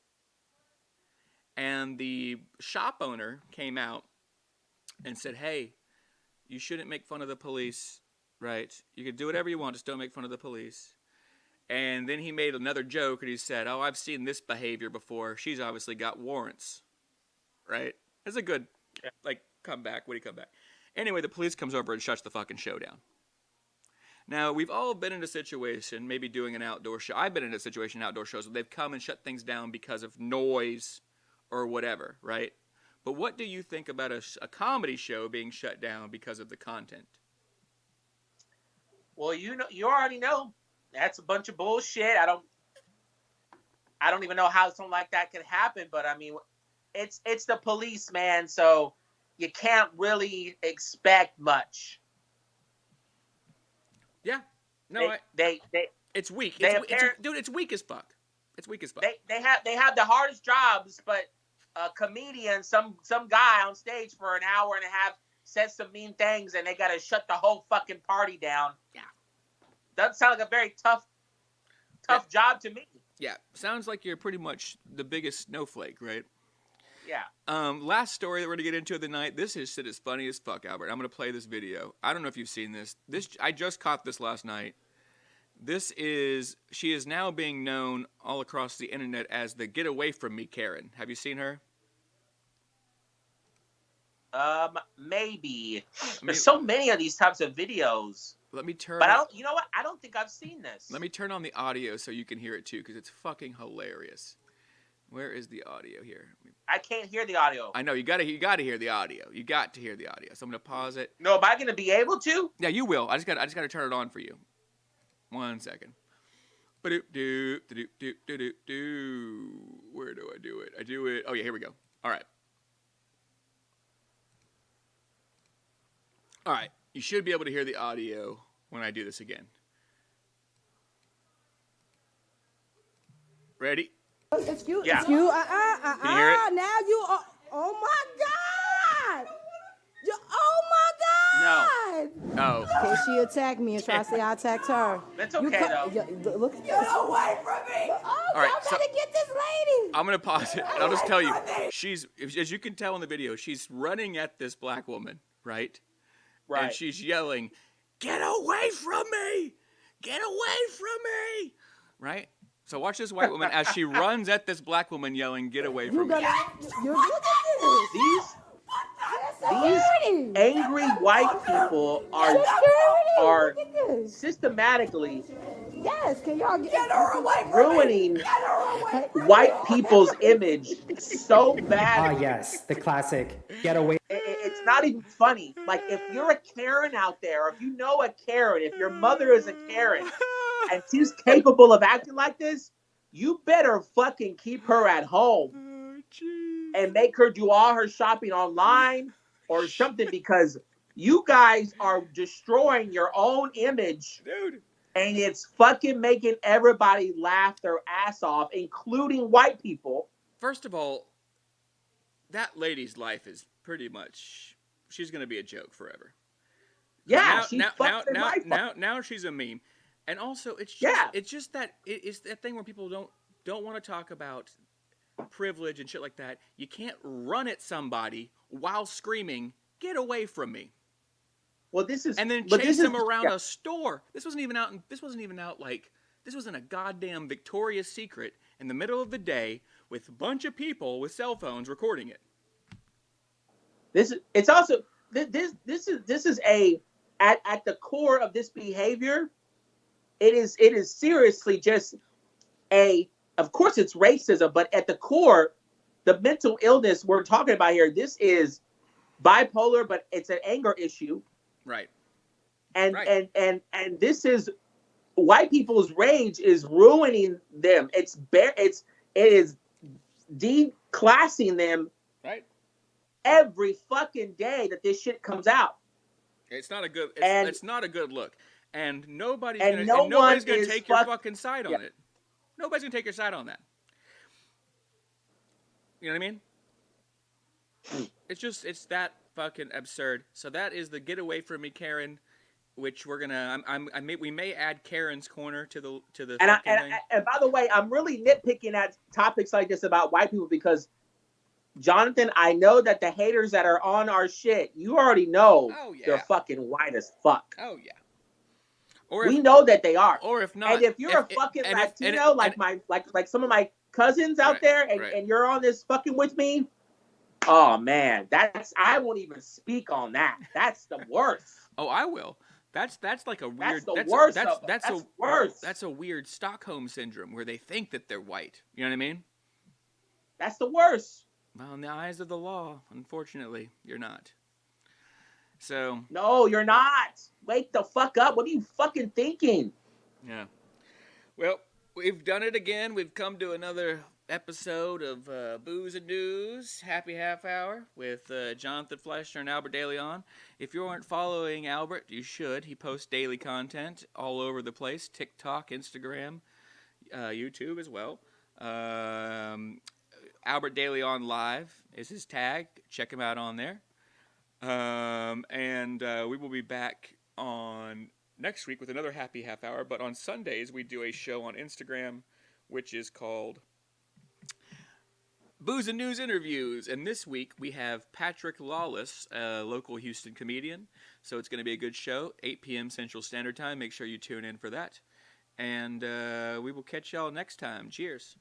And the shop owner came out and said, hey, you shouldn't make fun of the police, right? You can do whatever you want, just don't make fun of the police. And then he made another joke, and he said, oh, I've seen this behavior before. She's obviously got warrants, right? It's a good, comeback. Would he come back? Anyway, the police comes over and shuts the fucking show down. Now, we've all been in a situation, maybe doing an outdoor show. I've been in a situation, outdoor shows, where they've come and shut things down because of noise or whatever, right? But what do you think about a comedy show being shut down because of the content? Well, you already know. That's a bunch of bullshit. I don't even know how something like that could happen, but I mean, it's the police, man, so you can't really expect much. Yeah. No, it's weak. Dude, it's weak as fuck. It's weak as fuck. They have the hardest jobs, but a comedian, some guy on stage for an hour and a half says some mean things, and they got to shut the whole fucking party down. Yeah. Doesn't sound like a very tough job to me. Yeah. Sounds like you're pretty much the biggest snowflake, right? Yeah. Last story that we're going to get into of the night. This shit is funny as fuck, Albert. I'm going to play this video. I don't know if you've seen this. I just caught this last night. She is now being known all across the internet as the Get Away From Me Karen. Have you seen her? Maybe. There's so many of these types of videos. Let me turn. But you know what? I don't think I've seen this. Let me turn on the audio so you can hear it too, because it's fucking hilarious. Where is the audio here? I can't hear the audio. I know you gotta hear the audio. You got to hear the audio. So I'm gonna pause it. No, am I gonna be able to? Yeah, you will. I just gotta turn it on for you. 1 second. Where do I do it? I do it. Oh yeah, here we go. All right. All right. You should be able to hear the audio when I do this again. Ready? It's you. Yeah. It's you. Can you hear it? Now you are. Oh my God. Oh my God. Oh. Okay, she attacked me and tried to say I attacked her. That's okay, though. Look at this. away from me! Oh, All right, y'all gotta get this lady. I'm gonna pause it, and I'll just tell you, as you can tell in the video, she's running at this black woman, right? Right. And she's yelling, "Get away from me! Get away from me!" Right? So watch this white woman as she runs at this black woman yelling, "Get away from me!" You look at this. These angry white people are systematically can y'all Get her away from me! ruining white people's image so bad. Ah, yes, the classic get away. It's not even funny. Like, if you're a Karen out there, if you know a Karen, if your mother is a Karen and she's capable of acting like this, you better fucking keep her at home and make her do all her shopping online or something, because you guys are destroying your own image, Dude. and it's fucking making everybody laugh their ass off, including white people. First of all, that lady's life is pretty much, she's gonna be a joke forever. Yeah, Now she's a meme, and also it's just that thing where people don't want to talk about privilege and shit like that. You can't run at somebody while screaming, "Get away from me!" Well, this is and then chase them around a store. This wasn't even out. This was in a goddamn Victoria's Secret in the middle of the day with a bunch of people with cell phones recording it. This is a at the core of this behavior it is seriously just of course it's racism, but at the core, the mental illness we're talking about here, this is bipolar, but it's an anger issue. Right. And Right. and this is white people's rage is ruining them. It is declassing them. Right. Every fucking day that this shit comes out. It's not a good. And- it's not a good look, and nobody's And gonna no one gonna is take your fuck- fucking side on it. Nobody's gonna take your side on that. You know what I mean? It's that fucking absurd. So that is the Get Away From Me, Karen, which we're gonna. We may add Karen's Corner to the And thing. and by the way, I'm really nitpicking at topics like this about white people because, Jonathan, I know that the haters that are on our shit, you already know they're fucking white as fuck. Oh yeah. Or We know that they are. Or if not, and if you're a fucking Latino, like some of my cousins out there, and you're on this fucking with me, oh man, I won't even speak on that. That's the worst. Oh, I will. That's like a weird. That's the worst. That's worse. That's a weird Stockholm syndrome where they think that they're white. You know what I mean? That's the worst. Well, in the eyes of the law, unfortunately, you're not. So. No, you're not. Wake the fuck up. What are you fucking thinking? Yeah. Well, we've done it again. We've come to another episode of Booze and News, Happy Half Hour, with Jonathan Fleissner and Albert Deleon. If you aren't following Albert, you should. He posts daily content all over the place, TikTok, Instagram, YouTube as well. Albert Deleon Live is his tag. Check him out on there. And we will be back on next week with another Happy Half Hour. But on Sundays, we do a show on Instagram, which is called Booze and News Interviews. And this week, we have Patrick Lawless, a local Houston comedian. So it's going to be a good show, 8 p.m. Central Standard Time. Make sure you tune in for that. And we will catch y'all next time. Cheers.